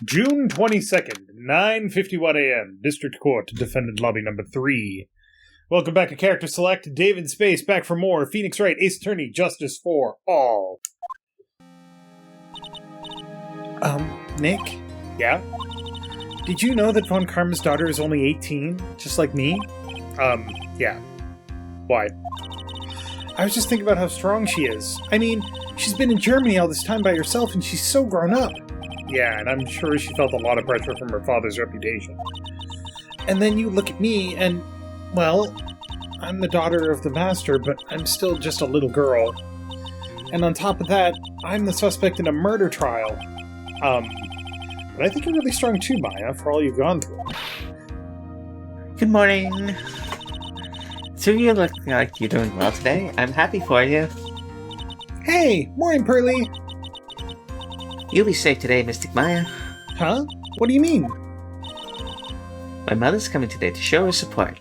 June 22nd, 9:51 a.m., District Court, Defendant Lobby Number 3. Welcome back to Character Select. David Space back for more. Phoenix Wright, Ace Attorney, Justice for All. Nick? Yeah? Did you know that Von Karma's daughter is only 18, just like me? Yeah. Why? I was just thinking about how strong she is. I mean, she's been in Germany all this time by herself, and she's so grown up. Yeah, and I'm sure she felt a lot of pressure from her father's reputation. And then you look at me, and, well, I'm the daughter of the master, but I'm still just a little girl. And on top of that, I'm the suspect in a murder trial. But I think you're really strong too, Maya, for all you've gone through. Good morning. So you look like you're doing well today. I'm happy for you. Hey, morning, Pearly. You'll be safe today, Mystic Maya. Huh? What do you mean? My mother's coming today to show her support.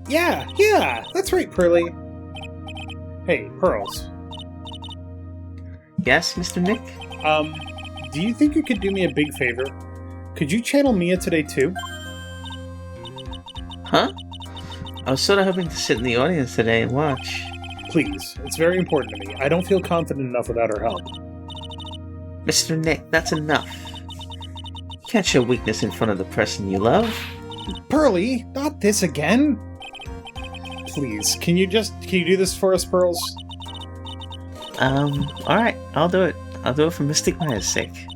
Yeah, that's right, Pearly. Hey, Pearls. Yes, Mr. Nick? Do you think you could do me a big favor? Could you channel Mia today, too? Huh? I was sort of hoping to sit in the audience today and watch. Please, it's very important to me. I don't feel confident enough without her help. Mr. Nick, that's enough. You can't show weakness in front of the person you love. Pearly, not this again! Please, can you do this for us, Pearls? Alright, I'll do it. I'll do it for Mystic Maya's sake.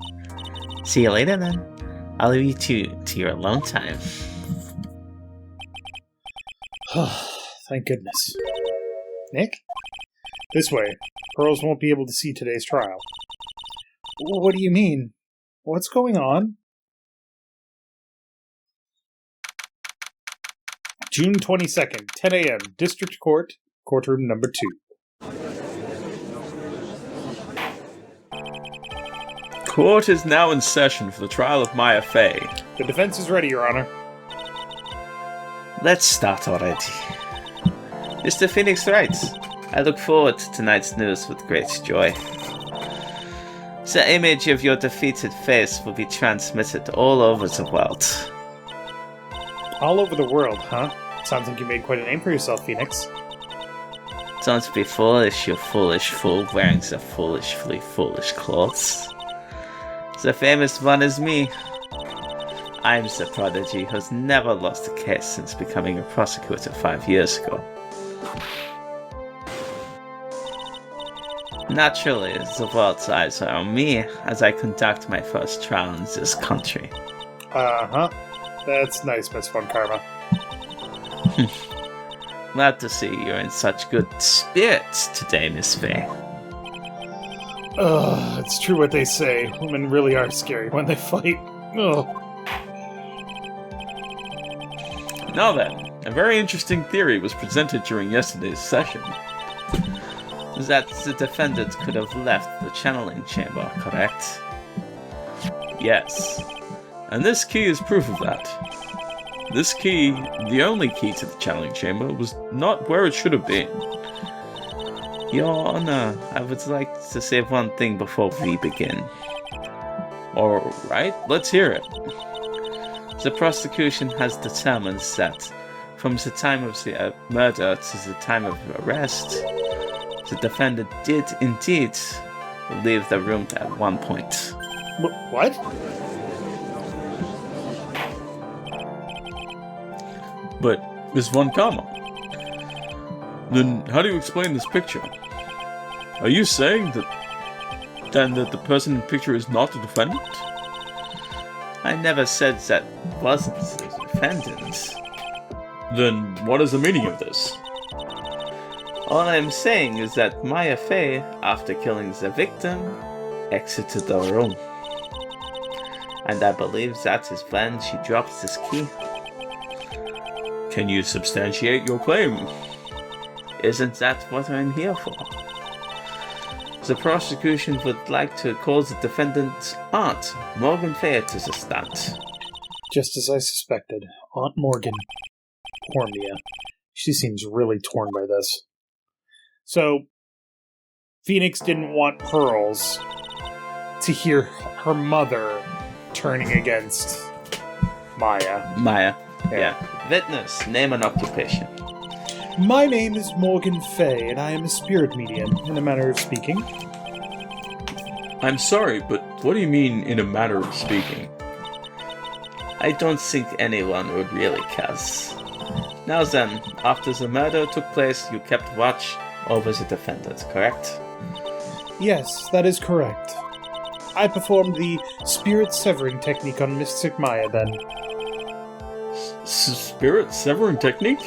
See you later, then. I'll leave you to your alone time. Thank goodness. Nick? This way. Pearls won't be able to see today's trial. What do you mean? What's going on? June 22nd, 10 a.m., District Court, Courtroom Number 2. Court is now in session for the trial of Maya Fey. The defense is ready, Your Honor. Let's start already. Mr. Phoenix writes, I look forward to tonight's news with great joy. The image of your defeated face will be transmitted all over the world. All over the world, huh? Sounds like you made quite a name for yourself, Phoenix. Don't be foolish, you foolish fool wearing the foolishly foolish clothes. The famous one is me. I'm the prodigy who's never lost a case since becoming a prosecutor 5 years ago. Naturally, the world's eyes are on me as I conduct my first trial in this country. Uh-huh. That's nice, Miss Von Karma. Glad to see you're in such good spirits today, Miss Fey. Ugh, it's true what they say. Women really are scary when they fight. Ugh. Now then, a very interesting theory was presented during yesterday's session. That the defendant could have left the channeling chamber, correct? Yes. And this key is proof of that. This key, the only key to the channeling chamber, was not where it should have been. Your Honor, I would like to say one thing before we begin. Alright, let's hear it. The prosecution has determined that from the time of the murder to the time of arrest, the defendant did indeed leave the room at one point. What? But, Miss Von Karma, then how do you explain this picture? Are you saying that the person in the picture is not the defendant? I never said that wasn't the defendant. Then what is the meaning of this? All I'm saying is that Maya Fey, after killing the victim, exited the room. And I believe that is when she dropped this key. Can you substantiate your claim? Isn't that what I'm here for? The prosecution would like to call the defendant's aunt, Morgan Fey, to the stand. Just as I suspected. Aunt Morgan. Poor Mia. She seems really torn by this. So, Phoenix didn't want Pearls to hear her mother turning against Maya. Maya. Yeah. Witness, name and occupation. My name is Morgan Fay, and I am a spirit medium, in a manner of speaking. I'm sorry, but what do you mean in a matter of speaking? I don't think anyone would really guess. Now then, after the murder took place, you kept watch over the defendant, correct? Yes, that is correct. I performed the spirit severing technique on Mystic Maya then. Spirit severing technique?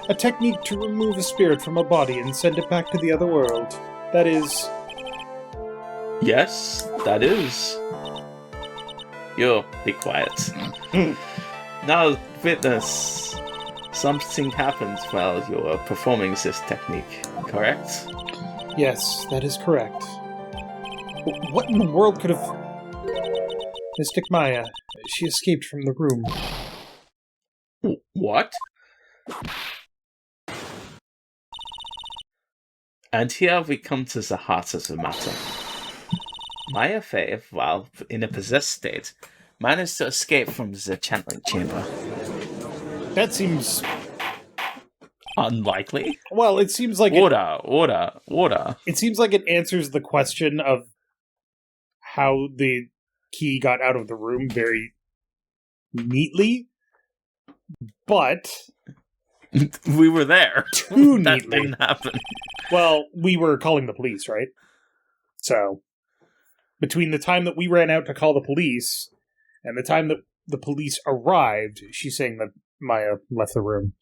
A technique to remove a spirit from a body and send it back to the other world. That is... Yes, that is. You, be quiet. Now, witness. Something happened while you were performing this technique, correct? Yes, that is correct. What in the world could have... Mystic Maya, she escaped from the room. What? And here we come to the heart of the matter. Maya Fey, while in a possessed state, managed to escape from the channeling chamber. That seems... Unlikely? Well, it seems like... Order. It seems like it answers the question of how the key got out of the room very neatly, but... We were there. Too That neatly. didn't happen. Well, we were calling the police, right? So, between the time that we ran out to call the police and the time that the police arrived, she's saying that Maya left the room.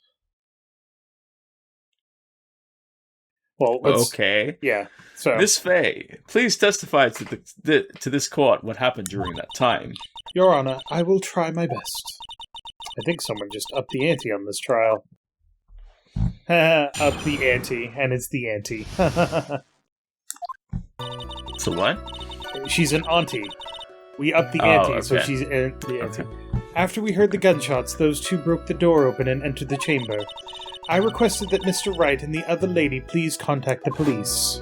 Well, let's... Okay. Yeah, so... Miss Fay, please testify to this court what happened during that time. Your Honor, I will try my best. I think someone just upped the ante on this trial. Up the ante, and it's the ante. So what? She's an auntie. We upped the Oh, ante, so okay. she's the ante. Okay. After we heard the gunshots, those two broke the door open and entered the chamber. I requested that Mr. Wright and the other lady please contact the police.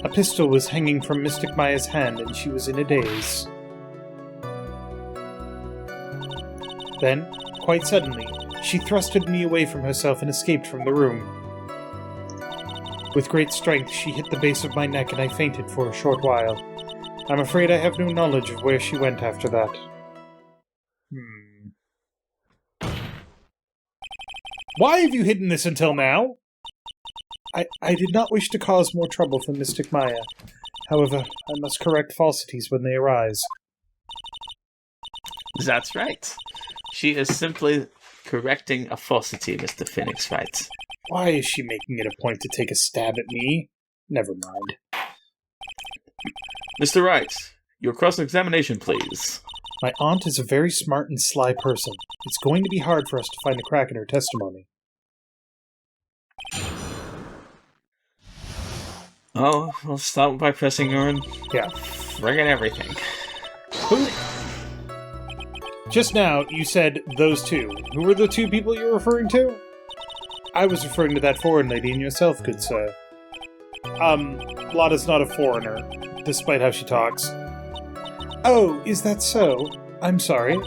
A pistol was hanging from Mystic Maya's hand, and she was in a daze. Then, quite suddenly, she thrusted me away from herself and escaped from the room. With great strength, she hit the base of my neck, and I fainted for a short while. I'm afraid I have no knowledge of where she went after that. Why have you hidden this until now? I did not wish to cause more trouble for Mystic Maya. However, I must correct falsities when they arise. That's right. She is simply correcting a falsity, Mr. Phoenix Wright. Why is she making it a point to take a stab at me? Never mind. Mr. Wright, your cross-examination, please. My aunt is a very smart and sly person. It's going to be hard for us to find a crack in her testimony. Oh, we'll start by pressing her and Yeah. friggin' everything. Who? Just now, you said those two. Who were the two people you were referring to? I was referring to that foreign lady and yourself, good sir. Lotta's not a foreigner, despite how she talks. Oh, is that so? I'm sorry.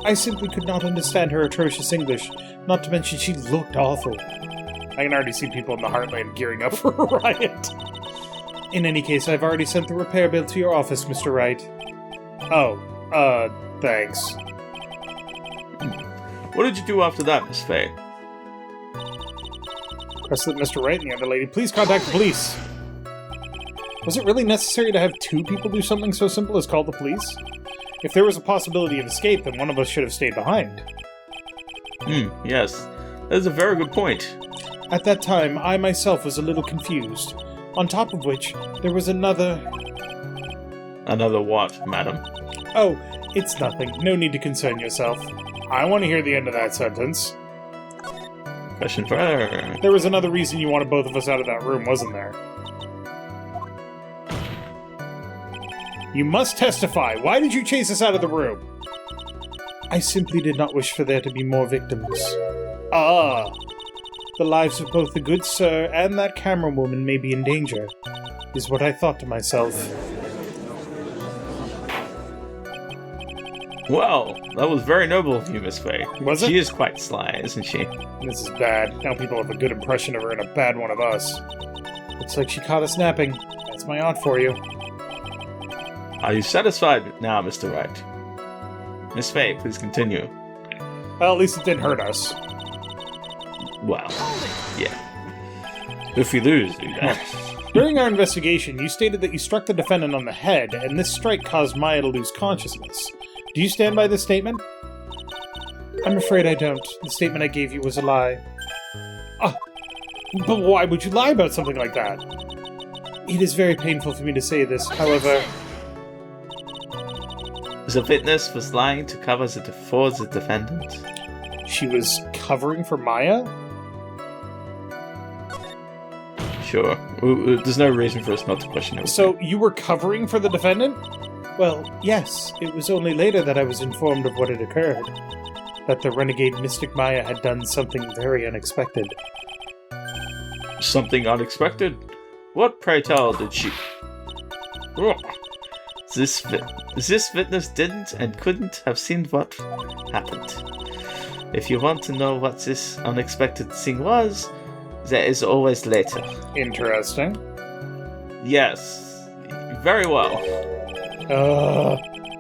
I simply could not understand her atrocious English, not to mention she looked awful. I can already see people in the Heartland gearing up for a riot. In any case, I've already sent the repair bill to your office, Mr. Wright. Oh, thanks. What did you do after that, Miss Fay? Request that Mr. Wright and the other lady please contact the police. Was it really necessary to have two people do something so simple as call the police? If there was a possibility of escape, then one of us should have stayed behind. Yes. That is a very good point. At that time, I myself was a little confused. On top of which, there was another... Another what, madam? Oh, it's nothing. No need to concern yourself. I want to hear the end of that sentence. Question for her. There was another reason you wanted both of us out of that room, wasn't there? You must testify. Why did you chase us out of the room? I simply did not wish for there to be more victims. Ah. The lives of both the good sir and that camera woman may be in danger, is what I thought to myself. Well, that was very noble of you, Miss Faye. Was it? She is quite sly, isn't she? This is bad. Now people have a good impression of her and a bad one of us. Looks like she caught us napping. That's my aunt for you. Are you satisfied now, Mr. Wright? Miss Faye, please continue. Well, at least it didn't hurt us. Well, yeah. If we lose, do that. During our investigation, you stated that you struck the defendant on the head, and this strike caused Maya to lose consciousness. Do you stand by this statement? I'm afraid I don't. The statement I gave you was a lie. But why would you lie about something like that? It is very painful for me to say this, however... The witness was lying to cover for the defendant. She was covering for Maya? Sure. There's no reason for us not to question everything. So, you were covering for the defendant? Well, yes. It was only later that I was informed of what had occurred. That the renegade Mystic Maya had done something very unexpected. Something unexpected? What, pray tell, did she... Ugh. This witness didn't and couldn't have seen what happened. If you want to know what this unexpected thing was, there is always later. Interesting. Yes. Very well.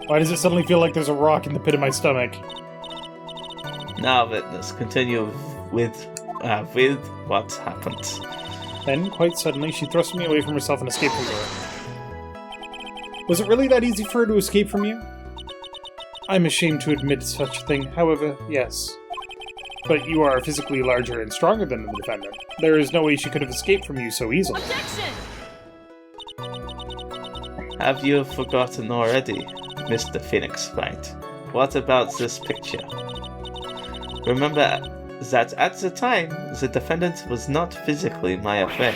Why does it suddenly feel like there's a rock in the pit of my stomach? Now, witness, continue with what happened. Then, quite suddenly, she thrust me away from herself and escaped from her. Was it really that easy for her to escape from you? I'm ashamed to admit such a thing, however, yes. But you are physically larger and stronger than the defendant. There is no way she could have escaped from you so easily. Objection! Have you forgotten already, Mr. Phoenix Wright? What about this picture? Remember that at the time, the defendant was not physically Maya Fey.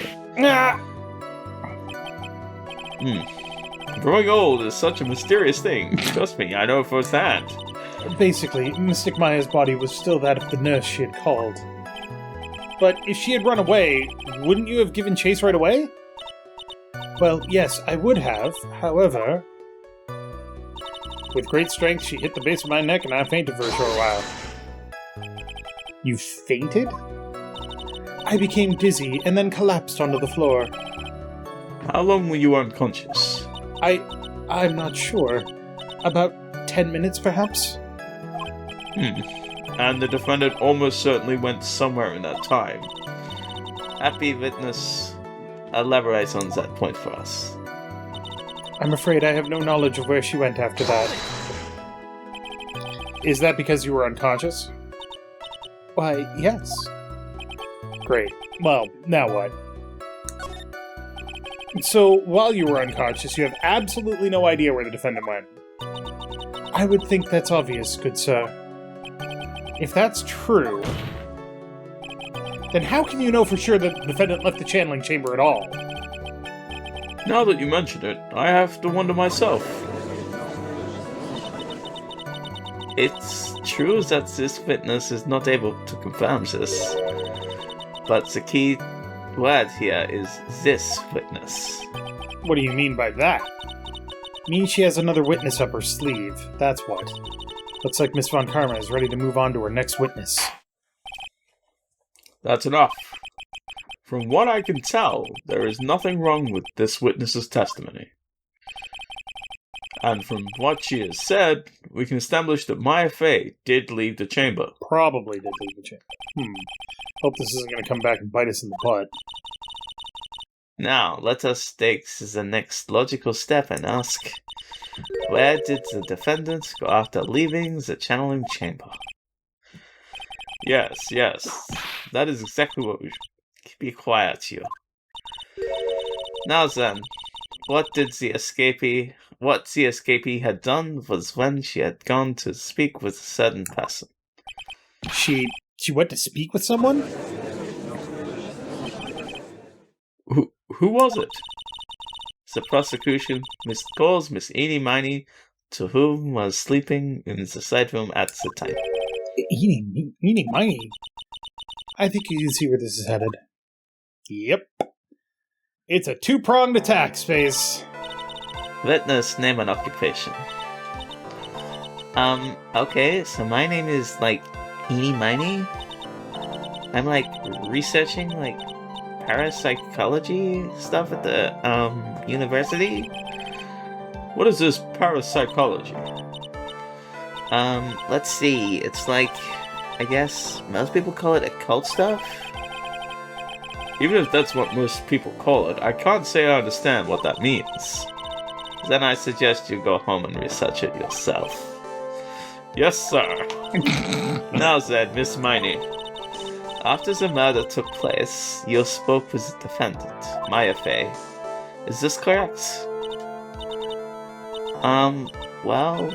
Growing old is such a mysterious thing. Trust me, I know firsthand. Basically, Mystic Maya's body was still that of the nurse she had called. But if she had run away, wouldn't you have given chase right away? Well, yes, I would have. However... With great strength, she hit the base of my neck and I fainted for a short while. You fainted? I became dizzy and then collapsed onto the floor. How long were you unconscious? I'm not sure. About 10 minutes, perhaps? And the defendant almost certainly went somewhere in that time. Happy witness, elaborate on that point for us. I'm afraid I have no knowledge of where she went after that. Is that because you were unconscious? Why, yes. Great. Well, now what? So, while you were unconscious, you have absolutely no idea where the defendant went. I would think that's obvious, good sir. If that's true, then how can you know for sure that the defendant left the channeling chamber at all? Now that you mention it, I have to wonder myself. It's true that this witness is not able to confirm this, but the key word here is this witness. What do you mean by that? Means she has another witness up her sleeve, that's what. Looks like Miss Von Karma is ready to move on to her next witness. That's enough. From what I can tell, there is nothing wrong with this witness's testimony. And from what she has said, we can establish that Maya Fey did leave the chamber. Probably did leave the chamber. Hope this isn't going to come back and bite us in the butt. Now, let us take the next logical step and ask, where did the defendant go after leaving the channeling chamber? Yes. That is exactly what we should... Be quiet, you. Now then, what the escapee had done was when she had gone to speak with a certain person. She went to speak with someone? Who was it? The prosecution calls Miss Eenie Miney, to whom was sleeping in the side room at the time. Eenie Miney? I think you can see where this is headed. Yep. It's a two-pronged attack, Space. Witness, name and occupation. Okay, so my name is, like, Eeny Miny. I'm, like, researching, like, parapsychology stuff at the, university. What is this parapsychology? Let's see, it's like, I guess most people call it occult stuff? Even if that's what most people call it, I can't say I understand what that means. Then I suggest you go home and research it yourself. Yes, sir. Now then, Miss Miney. After the murder took place, you spoke with the defendant, Maya Fey. Is this correct? Well,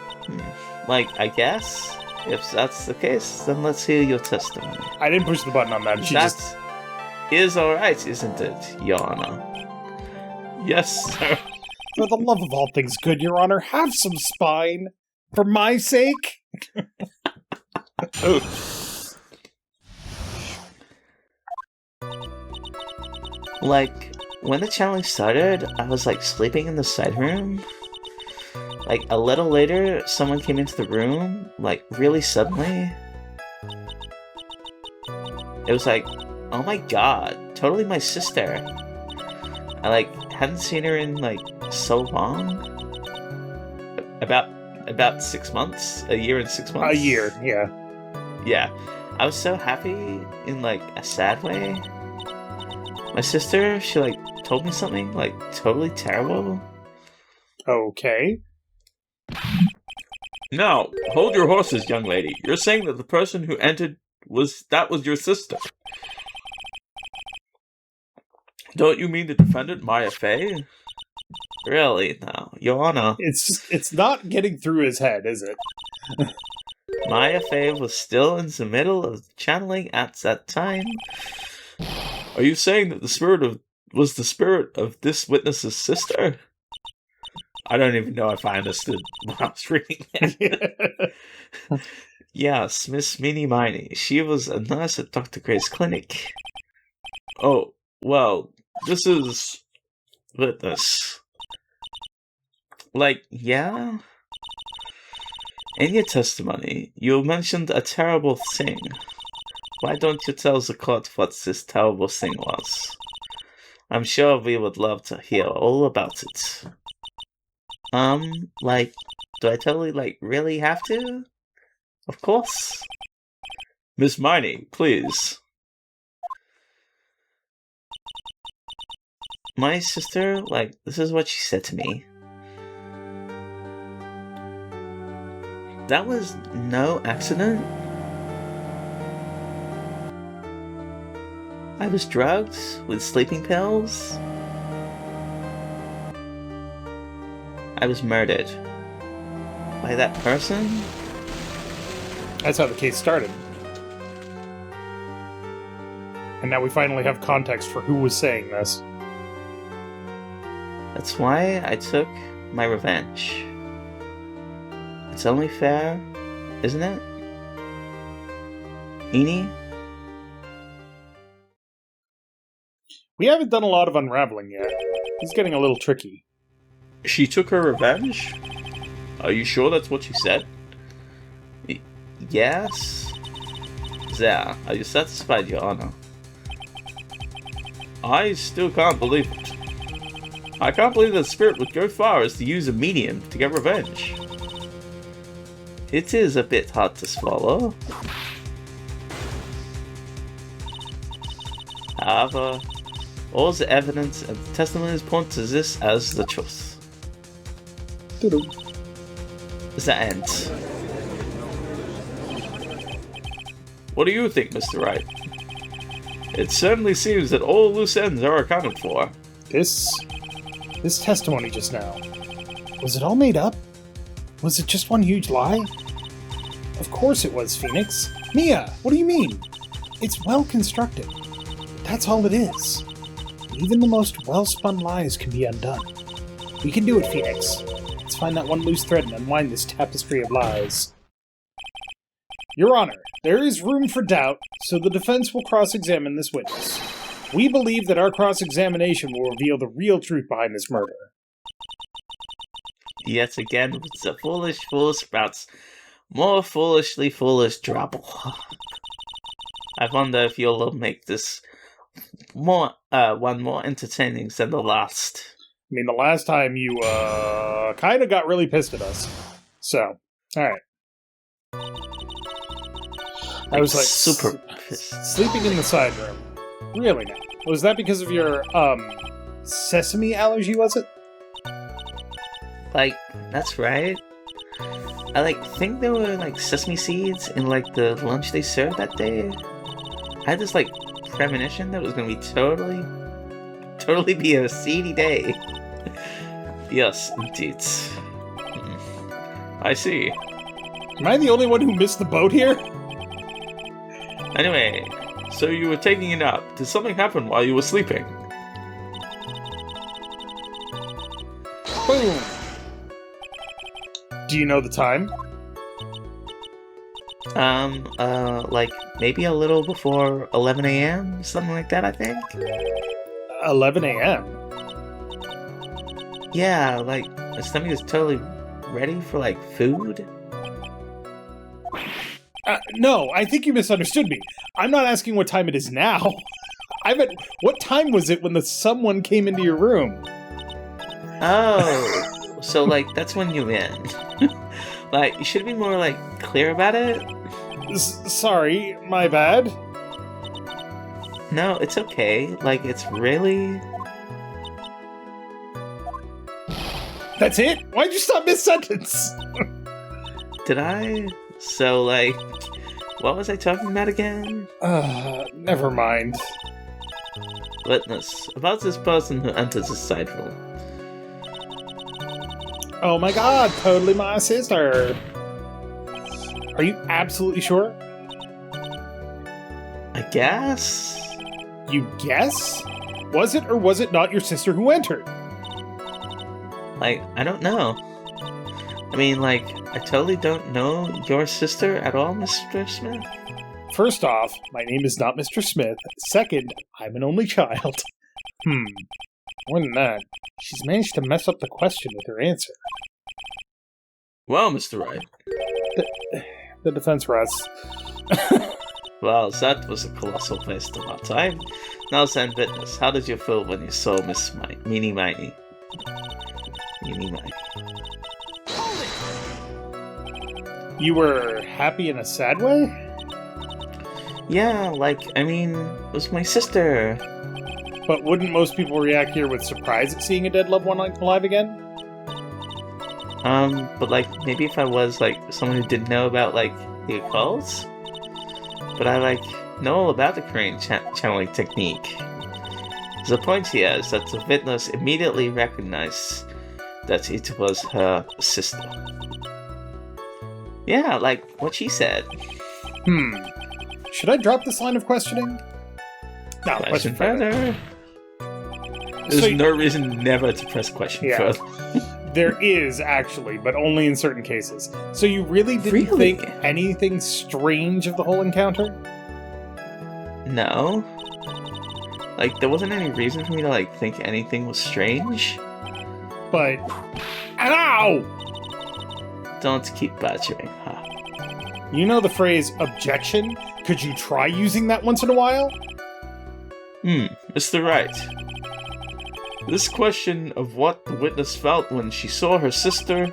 like, I guess? If that's the case, then let's hear your testimony. I didn't push the button on that. That is alright, isn't it, Your Honor? Yes, sir. For the love of all things good, Your Honor, have some spine. For my sake. Like, when the challenge started, I was, like, sleeping in the side room. Like, a little later, someone came into the room, like, really suddenly. It was like, oh my god, totally my sister. I, like, hadn't seen her in, like, so long. About 6 months? A year and 6 months? A year, yeah. Yeah. I was so happy in, like, a sad way. My sister, she, like, told me something, like, totally terrible. Okay. Now, hold your horses, young lady. You're saying that the person who entered was your sister. Don't you mean the defendant, Maya Fey? Really? No. Your Honor. It's not getting through his head, is it? Maya Fey was still in the middle of channeling at that time. Are you saying that was the spirit of this witness's sister? I don't even know if I understood what I was reading there. Yes, Miss Meeny Miney. She was a nurse at Dr. Gray's clinic. Oh, well, this is witness. Like, yeah? In your testimony, you mentioned a terrible thing. Why don't you tell the court what this terrible thing was? I'm sure we would love to hear all about it. Like, do I totally, like, really have to? Of course. Miss Miney, please. My sister, like, this is what she said to me. That was no accident. I was drugged with sleeping pills. I was murdered. By that person? That's how the case started. And now we finally have context for who was saying this. That's why I took my revenge. It's only fair, isn't it? Eeny? We haven't done a lot of unraveling yet. It's getting a little tricky. She took her revenge? Are you sure that's what she said? Yes? There, are you satisfied, Your Honor? I still can't believe it. I can't believe that spirit would go far as to use a medium to get revenge. It is a bit hard to swallow. However, all the evidence and testimonies point to this as the truth. The end. What do you think, Mr. Wright? It certainly seems that all loose ends are accounted for. This testimony just now, was it all made up? Was it just one huge lie? Of course it was, Phoenix. Mia, what do you mean? It's well constructed. That's all it is. Even the most well-spun lies can be undone. We can do it, Phoenix. Let's find that one loose thread and unwind this tapestry of lies. Your Honor, there is room for doubt, so the defense will cross-examine this witness. We believe that our cross-examination will reveal the real truth behind this murder. Yet again, with the foolish fool sprouts, More foolishly foolish trouble. I wonder if you'll make this one more entertaining than the last. I mean, the last time you, kind of got really pissed at us. So, alright. I was, like, super pissed. Sleeping in the side room. Really now? Was that because of your, sesame allergy, was it? Like, that's right. I, think there were, sesame seeds in, the lunch they served that day. I had this, premonition that it was gonna be totally be a seedy day. Yes, indeed. I see. Am I the only one who missed the boat here? Anyway, so you were taking a nap. Did something happen while you were sleeping? Boom! Do you know the time? Maybe a little before 11 a.m., something like that, I think. 11 a.m.? Yeah, my stomach is totally ready for, food. No, I think you misunderstood me. I'm not asking what time it is now. I meant, what time was it when someone came into your room? Oh, so, that's when you in. You should be more, clear about it. Sorry, my bad. No, it's okay. It's really... That's it? Why'd you stop mid-sentence? Did I? So, what was I talking about again? Never mind. Witness, about this person who enters the side room. Oh my god, totally my sister. Are you absolutely sure? I guess? You guess? Was it or was it not your sister who entered? I don't know. I mean, I totally don't know your sister at all, Mr. Smith. First off, my name is not Mr. Smith. Second, I'm an only child. More than that, she's managed to mess up the question with her answer. Well, Mr. Wright. The defense rests. Well, that was a colossal waste of our time. Now, then, witness, how did you feel when you saw Miss Meanie Miny? Meanie Miny. You were happy in a sad way? Yeah, it was my sister. But wouldn't most people react here with surprise at seeing a dead loved one alive again? But maybe if I was, someone who didn't know about, the occult? But I, know all about the Korean channeling technique. The point here is that the witness immediately recognized that it was her sister. Yeah, what she said. Should I drop this line of questioning? No, question further. There's no reason never to press question further. There is, actually, but only in certain cases. So you really didn't think anything strange of the whole encounter? No. There wasn't any reason for me to, think anything was strange. But... Ow! Don't keep badgering, huh? You know the phrase, objection? Could you try using that once in a while? Mr. Wright. This question of what the witness felt when she saw her sister,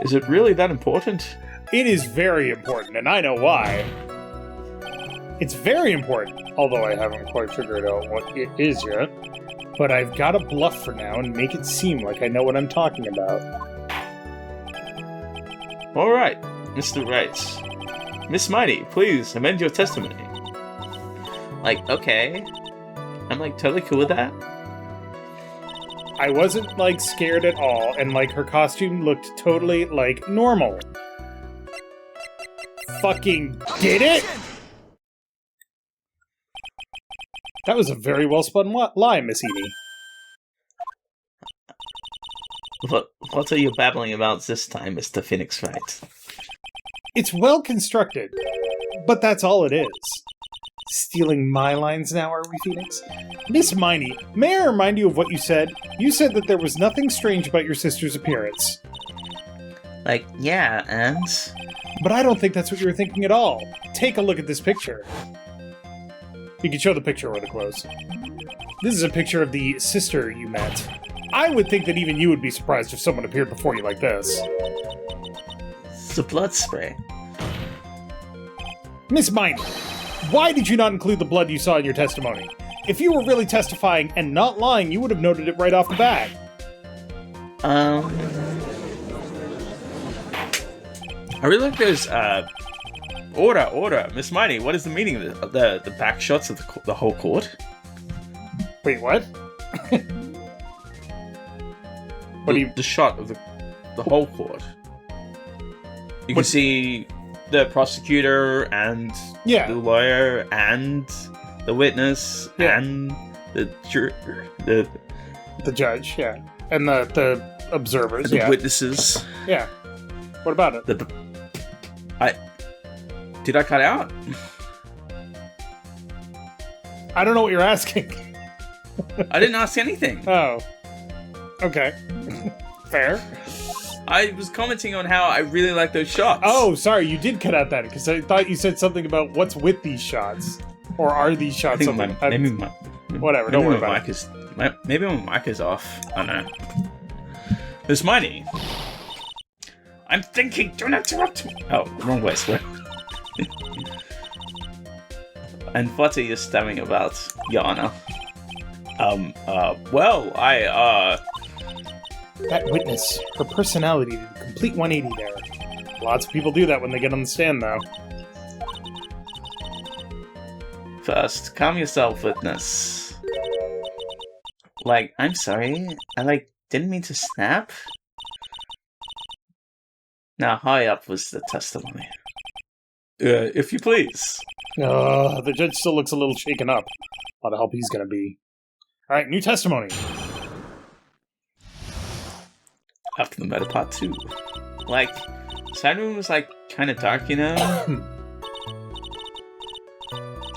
is it really that important? It is very important, and I know why. It's very important, although I haven't quite figured out what it is yet. But I've got to bluff for now and make it seem like I know what I'm talking about. Alright, Mr. Wright. Miss Mighty, please amend your testimony. Okay. I'm, totally cool with that. I wasn't, scared at all, and, her costume looked totally, normal. Fucking did it?! That was a very well-spun lie, Miss Edie. What are you babbling about this time, Mr. Phoenix Wright? It's well constructed, but that's all it is. Stealing my lines now, are we, Phoenix? Miss Miney, may I remind you of what you said? You said that there was nothing strange about your sister's appearance. Yeah, and? But I don't think that's what you were thinking at all. Take a look at this picture. You can show the picture really close. This is a picture of the sister you met. I would think that even you would be surprised if someone appeared before you like this. It's a blood spray. Miss Minor, why did you not include the blood you saw in your testimony? If you were really testifying and not lying, you would have noted it right off the bat. I really like those, order. Miss Miney, what is the meaning of the back shots of the whole court? Wait, what? The shot of the whole court. You can see the prosecutor and the lawyer and the witness and the judge, and the observers, the witnesses. Yeah. What about it? Did I cut out? I don't know what you're asking. I didn't ask anything. Oh. Okay. Fair. I was commenting on how I really like those shots. Oh, sorry, you did cut out that, because I thought you said something about what's with these shots. Or are these shots something? Whatever, don't worry about it. Maybe my mic is off. I don't know. Miss Miney. I'm thinking, don't interrupt me. Oh, wrong way, swear. And what are you stammering about, Your Honor? That witness, her personality did a complete 180 there. Lots of people do that when they get on the stand, though. First, calm yourself, witness. I'm sorry, I, didn't mean to snap? Now, high up was the testimony. If you please. The judge still looks a little shaken up. A lot of help he's gonna be. Alright, new testimony. After the meta part 2. Side room was, kind of dark, you know?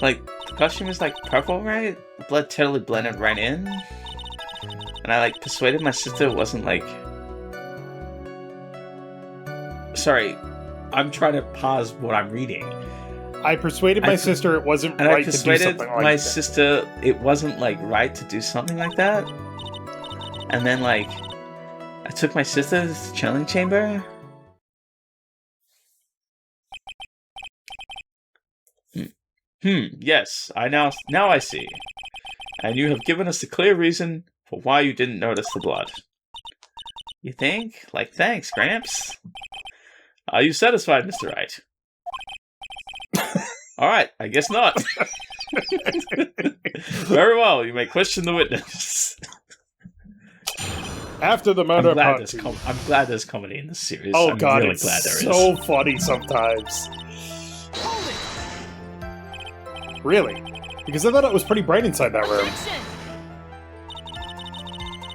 The costume was, purple, right? The blood totally blended right in. And I, persuaded my sister it wasn't, Sorry, I'm trying to pause what I'm reading. I persuaded my sister it wasn't right to do something like that. I persuaded my sister it wasn't, right to do something like that. And then, I took my sister to the chilling chamber. Yes, now I see. And you have given us a clear reason for why you didn't notice the blood. You think? Thanks, Gramps. Are you satisfied, Mr. Wright? Alright, I guess not. Very well, you may question the witness. After the murder part I'm glad there's comedy in this series. Oh I'm god, really it's glad there is. so funny sometimes. Really? Because I thought it was pretty bright inside that room.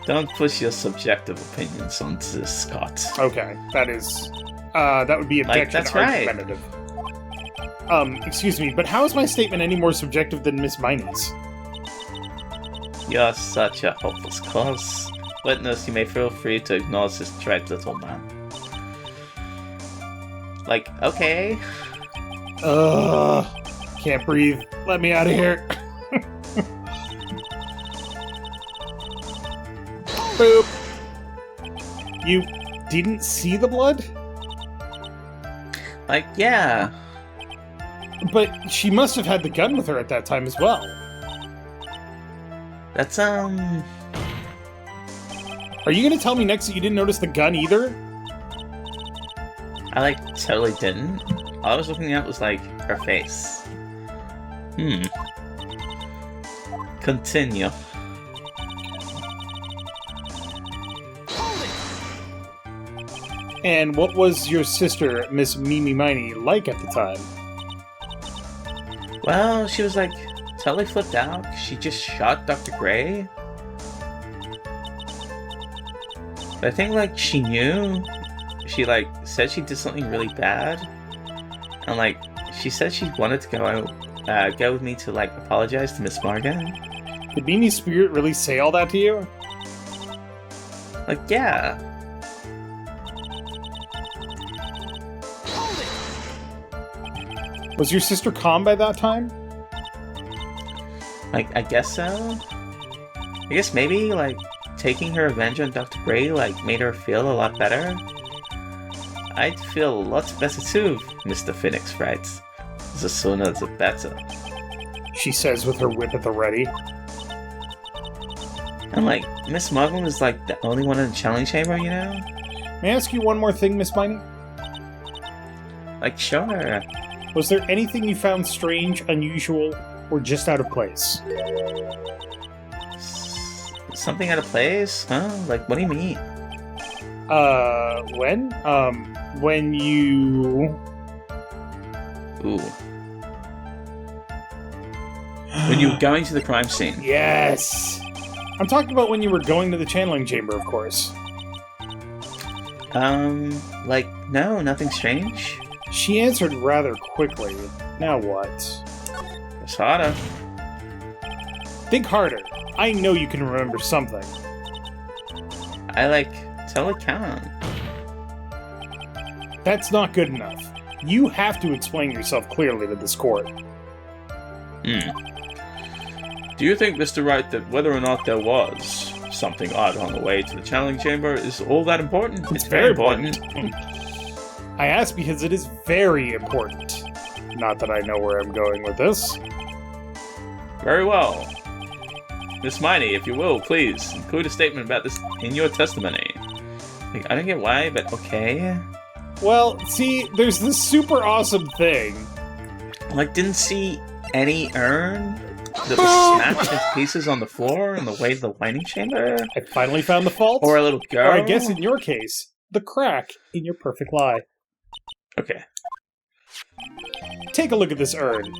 Don't push your subjective opinions onto this, Scott. Okay, that would be objection argumentative. Excuse me, but how is my statement any more subjective than Miss Miney's? You're such a hopeless cause. Witness, you may feel free to acknowledge this tried little man. Okay. Can't breathe. Let me out of here. Boop. You didn't see the blood? Yeah. But she must have had the gun with her at that time as well. That's, Are you gonna tell me next that you didn't notice the gun either? I, totally didn't. All I was looking at was, her face. Continue. And what was your sister, Miss Mimi Miney, like at the time? Well, she was, totally flipped out. She just shot Dr. Gray. But I think, she knew. She, said she did something really bad. And, she said she wanted to go with me to, apologize to Miss Morgan. Did Mimi's spirit really say all that to you? Yeah. Was your sister calm by that time? Like, I guess so. I guess maybe, like, taking her revenge on Dr. Gray, like, made her feel a lot better. I'd feel lots better too, Mr. Phoenix writes. The sooner the better. She says with her whip at the ready. And, like, Miss Marvel is, like, the only one in the challenge chamber, you know? May I ask you one more thing, Miss Miney? Like, sure. Was there anything you found strange, unusual, or just out of place? Something out of place? Huh? Like, what do you mean? When? When you... Ooh. When you were going to the crime scene. Yes! I'm talking about when you were going to the channeling chamber, of course. Like, no, nothing strange. She answered rather quickly. Now what? It's harder. Think harder. I know you can remember something. I, like, totally can. That's not good enough. You have to explain yourself clearly to this court. Do you think, Mr. Wright, that whether or not there was something odd on the way to the channeling chamber is all that important? It's very important. I ask because it is very important. Not that I know where I'm going with this. Very well. Miss Miney, if you will, please, include a statement about this in your testimony. Like, I don't get why, but okay. Well, see, there's this super awesome thing. Like, didn't see any urn that was smashed into pieces on the floor on the way to the winding chamber? I finally found the fault. Or a little girl? Or I guess in your case, the crack in your perfect lie. Okay. Take a look at this urn.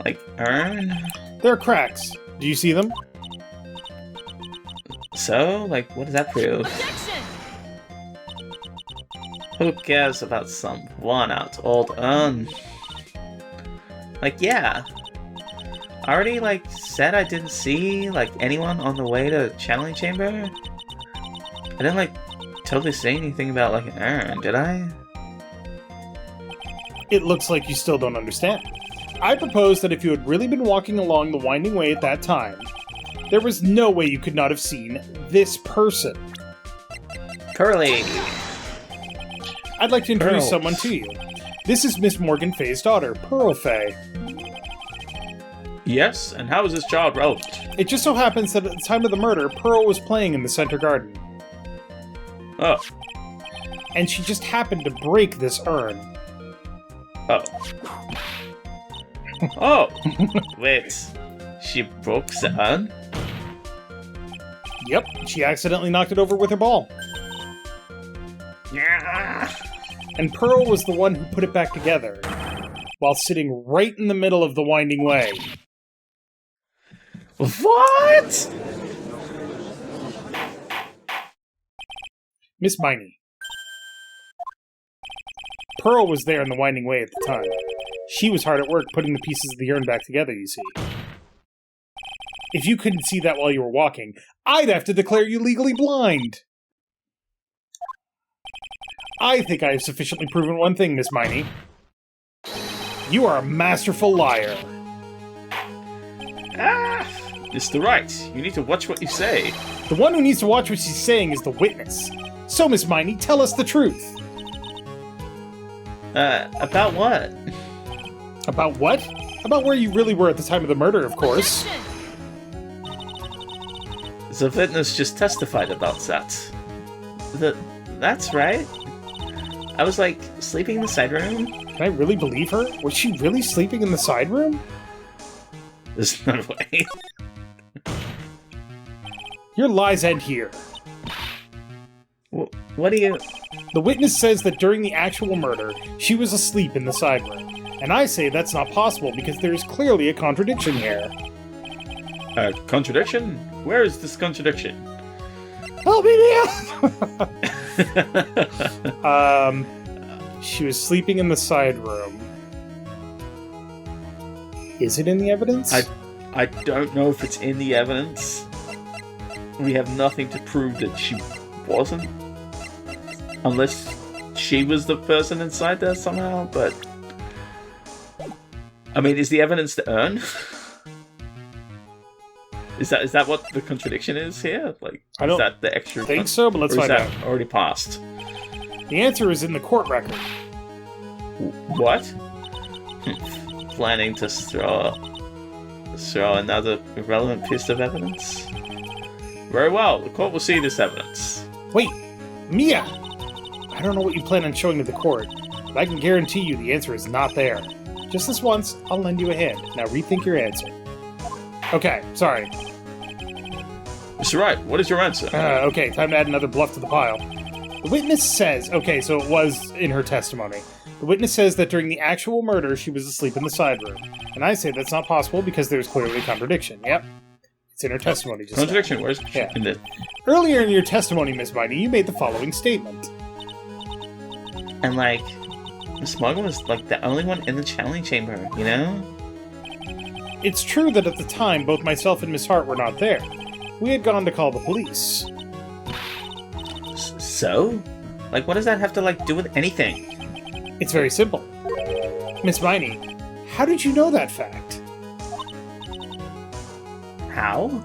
Like, urn? There are cracks. Do you see them? So, like, what does that prove? Who cares about some worn-out old urn? Like, yeah. I already, like, said I didn't see, like, anyone on the way to channeling chamber. I didn't, like, totally say anything about, like, an urn, did I? It looks like you still don't understand. I propose that if you had really been walking along the winding way at that time, there was no way you could not have seen this person. Curly! I'd like to introduce Pearl. someone to you. This is Miss Morgan Fay's daughter, Pearl Fay. Yes, and how is this child relevant? It just so happens that at the time of the murder, Pearl was playing in the center garden. Oh. And she just happened to break this urn. Oh. Oh! Wait, she broke the urn? Yep, she accidentally knocked it over with her ball. Yeah. And Pearl was the one who put it back together, while sitting right in the middle of the winding way. What? Miss Miney. Pearl was there in the winding way at the time. She was hard at work putting the pieces of the urn back together, you see. If you couldn't see that while you were walking, I'd have to declare you legally blind! I think I have sufficiently proven one thing, Miss Miney. You are a masterful liar. Ah! Mr. Wright, you need to watch what you say. The one who needs to watch what she's saying is the witness. So, Miss Miney, tell us the truth. About what? About what? About where you really were at the time of the murder, of course. The witness just testified about that. That's right. I was, like, sleeping in the side room. Can I really believe her? Was she really sleeping in the side room? There's no way. Your lies end here. What do you... The witness says that during the actual murder, she was asleep in the side room. And I say that's not possible because there is clearly a contradiction here. A contradiction? Where is this contradiction? Help me out! She was sleeping in the side room. Is it in the evidence? I don't know if it's in the evidence. We have nothing to prove that she wasn't. Unless she was the person inside there somehow, but I mean, is the evidence the urn? Is that what the contradiction is here? Like, is that the extra? I think so, but let's find out. Already passed. The answer is in the court record. What? Planning to throw another irrelevant piece of evidence? Very well. The court will see this evidence. Wait, Mia! I don't know what you plan on showing to the court, but I can guarantee you the answer is not there. Just this once, I'll lend you a hand. Now rethink your answer. Okay, sorry. Mr. Wright, what is your answer? Okay, time to add another bluff to the pile. The witness says... Okay, so it was in her testimony. The witness says that during the actual murder, she was asleep in the side room. And I say that's not possible because there's clearly a contradiction. Yep. It's in her testimony just Contradiction? now. Where's in the... Earlier in your testimony, Miss Miney, you made the following statement. And, like, Miss Morgan was, like, the only one in the channeling chamber, you know? It's true that at the time, both myself and Miss Hart were not there. We had gone to call the police. So? Like, what does that have to, like, do with anything? It's very simple. Miss Miney, how did you know that fact? How?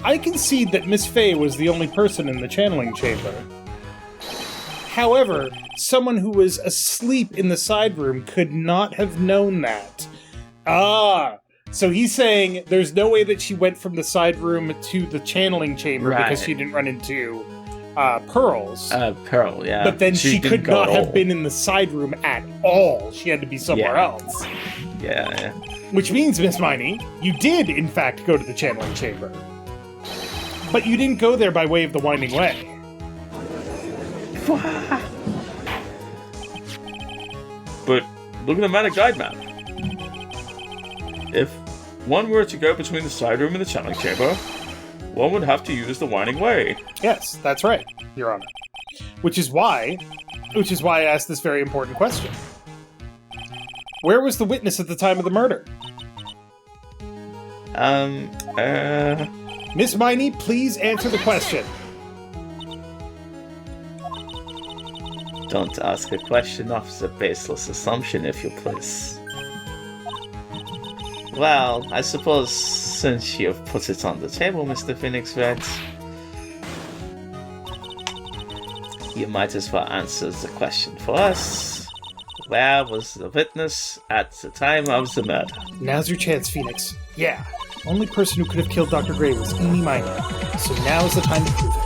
I concede that Miss Fey was the only person in the channeling chamber. However, someone who was asleep in the side room could not have known that. So he's saying there's no way that she went from the side room to the channeling chamber because she didn't run into Pearls. Pearl, yeah. But then she could not have been in the side room at all. She had to be somewhere else. Yeah. Which means, Miss Miney, you did, in fact, go to the channeling chamber. But you didn't go there by way of the Winding Way. But look at the Mana Guide map. If one were to go between the side room and the channeling chamber, one would have to use the Winding Way. Yes, that's right, Your Honor. Which is why I asked this very important question. Where was the witness at the time of the murder? Miss Miney, please answer the question. Don't ask a question off the baseless assumption, if you please. Well, I suppose since you've put it on the table, Mr. Phoenix Red, you might as well answer the question for us. Where was the witness at the time of the murder? Now's your chance, Phoenix. Yeah, only person who could have killed Dr. Gray was Amy Minor, so now is the time to prove it.